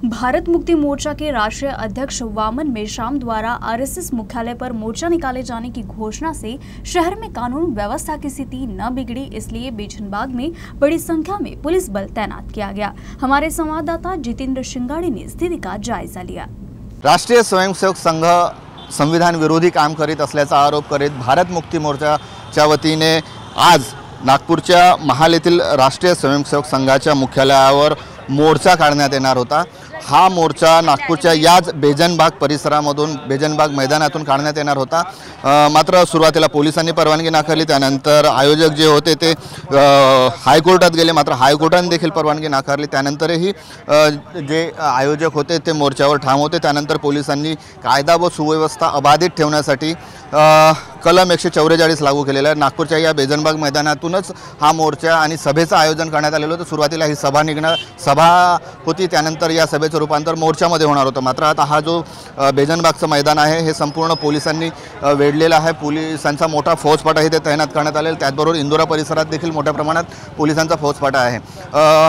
भारत मुक्ति मोर्चा के राष्ट्रीय अध्यक्ष वामन मेश्राम द्वारा आरएसएस मुख्यालय पर मोर्चा निकाले जाने की घोषणा से शहर में कानून व्यवस्था की स्थिति न बिगड़ी, इसलिए बेजनबाग में बड़ी संख्या में पुलिस बल तैनात किया गया। हमारे संवाददाता जितेंद्र शिंगाड़े ने स्थिति का जायजा लिया। राष्ट्रीय स्वयंसेवक संघ संविधान विरोधी काम करीत असल्याचा आरोप करीत भारत मुक्ति मोर्चाच्या वतीने आज नागपूरच्या महाल येथील राष्ट्रीय स्वयंसेवक संघाच्या मुख्यालयावर मोर्चा काढण्यात येणार होता। हा मोर्चा नागपूरच्या याच बेजनबाग परिसरामधून बेजनबाग मैदानातून काढण्यात येणार होता। मात्र सुरुवातीला पोलिसांनी परवानगी नाकारली, त्यानंतर आयोजक जे होते ते हायकोर्टात गेले, मात्र हायकोर्टाने देखील परवानगी नाकारली। त्यानंतरही जे आयोजक होते ते मोर्चावर ठाम होते। त्यानंतर पोलिसांनी कायदा व सुव्यवस्था अबाधित ठेवण्यासाठी कलम 144 लागू केलेला आहे। नागपूरच्या या बेजनबाग मैदानातूनच हा मोर्चा आणि सभेचं आयोजन करण्यात आलेलं होतं। सुरुवातीला ही सभा होती, त्यानंतर या सभेचं रूपांतर मोर्चामध्ये होणार होतं। मात्र आता हा जो बेजनबागचं मैदान आहे हे संपूर्ण पोलिसांनी वेढलेलं आहे। पोलिसांचा मोठा फौजफाटा इथे तैनात करण्यात आलेला, त्याचबरोबर इंदोरा परिसरात देखील मोठ्या प्रमाणात पोलिसांचा फौजफाटा आहे।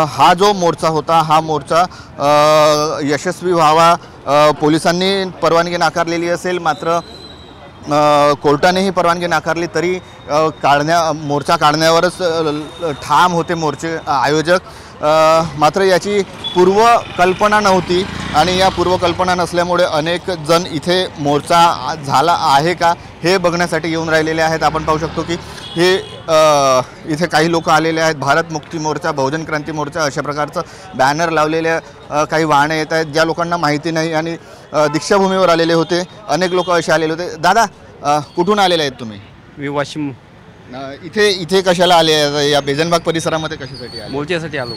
हा जो मोर्चा होता हा मोर्चा यशस्वी व्हावा, पोलिसांनी परवानगी नाकारलेली असेल, मात्र कोर्टानेही परवानगी नाकारली तरी मोर्चा काढण्यावरच ठाम होते मोर्चे आयोजक। मात्र याची पूर्वकल्पना नव्हती आणि या पूर्वकल्पना नसल्यामुळे अनेक जण इथे मोर्चा झाला आहे का हे बघण्यासाठी येऊन राहिलेले आहेत। आपण पाहू शकतो की हे इथे काही लोक आलेले आहेत। भारत मुक्ती मोर्चा, बहुजन क्रांती मोर्चा अशा प्रकारचं बॅनर लावलेले काही वाहने येत आहेत। ज्या लोकांना माहिती नाही आणि दीक्षाभूमीवर आलेले होते, अनेक लोक असे आलेले होते। दादा, कुठून आलेले आहेत तुम्ही? मी वाशिम। इथे कशाला आले? या बेजनबाग परिसरामध्ये कशासाठी आले? मोर्चासाठी आलो।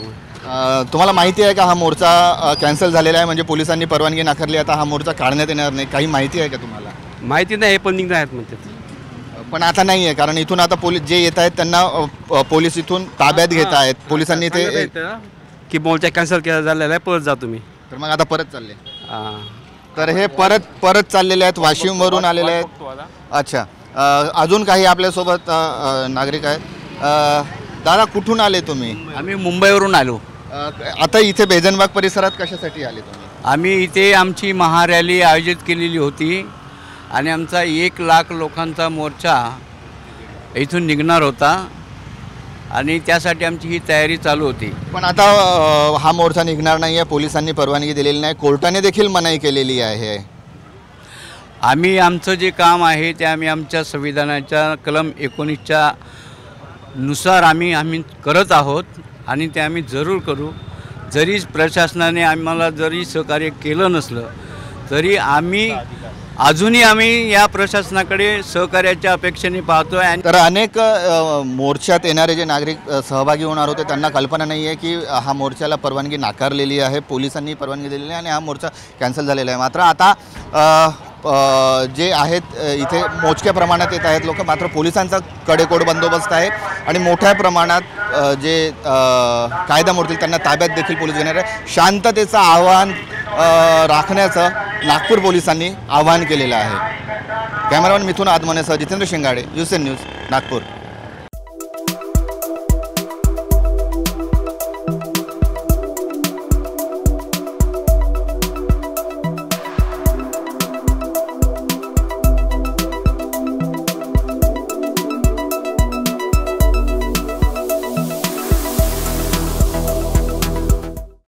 तुम्हाला माहिती आहे का हा मोर्चा कॅन्सल झालेला आहे, म्हणजे पोलिसांनी परवानगी नाकारली, आता हा मोर्चा काढण्यात येणार नाही? काही माहिती आहे का तुम्हाला? माहिती नाही, पण निघणार आहेत म्हणतात। पण आता नाही आहे, कारण इथून आता पोलीस जे येत आहेत त्यांना पोलीस इथून ताब्यात घेत आहेत। पोलिसांनी ते की मोर्चा कॅन्सल केला झालेला आहे, परत जा तुम्ही। तर मग आता परत चालले? तर हे परत चाललेले आहेत, वाशिमवरून आलेले आहेत। अच्छा, अजून काही आपल्यासोबत नागरिक आहेत। दादा, कुठून आले तुम्ही? आम्ही मुंबईवरून आलो। आता इथे बेजनबाग परिसरात कशासाठी आले तुम्ही? आम्ही इथे आमची महारॅली आयोजित केलेली होती आणि आमचा 1 लाख लोकांचा मोर्चा इथून निघणार होता आणि त्यासाठी आमची ही तयारी चालू होती। पण आता हा मोर्चा निघणार नाही आहे, पोलिसांनी परवानगी दिलेली नाही, कोर्टाने देखील मनाई केलेली आहे। आम्ही आमचं जे काम आहे ते आम्ही आमच्या संविधानाच्या कलम 19च्या नुसार आम्ही करत आहोत आणि ते आम्ही जरूर करू। जरी प्रशासनाने आम्हाला जरी सहकार्य केलं नसलं तरी अजूनही आम्ही या प्रशासनाकडे सहकार्याच्या अपेक्षेने पाहतो आहे। तर अनेक मोर्चात येणारे जे नागरिक सहभागी होणार होते त्यांना कल्पना नाही आहे की हा मोर्चाला परवानगी नाकारलेली आहे, पोलिसांनी परवानगी दिलेली आहे आणि हा मोर्चा कॅन्सल झालेला आहे। मात्र आता जे आहेत इथे मोजक्या प्रमाणात येत आहेत लोक, मात्र पोलिसांचा कडेकोट बंदोबस्त आहे आणि मोठ्या प्रमाणात जे कायदा मोडतील त्यांना ताब्यात देखील पोलीस घेणार आहे। शांततेचं आव्हान राखण्याचं नागपूर पोलिसांनी आवाहन केलेलं आहे। कॅमेरामॅन मिथुन आदमनेसह जितेंद्र शिंगाडे, UCN न्यूज, नागपूर।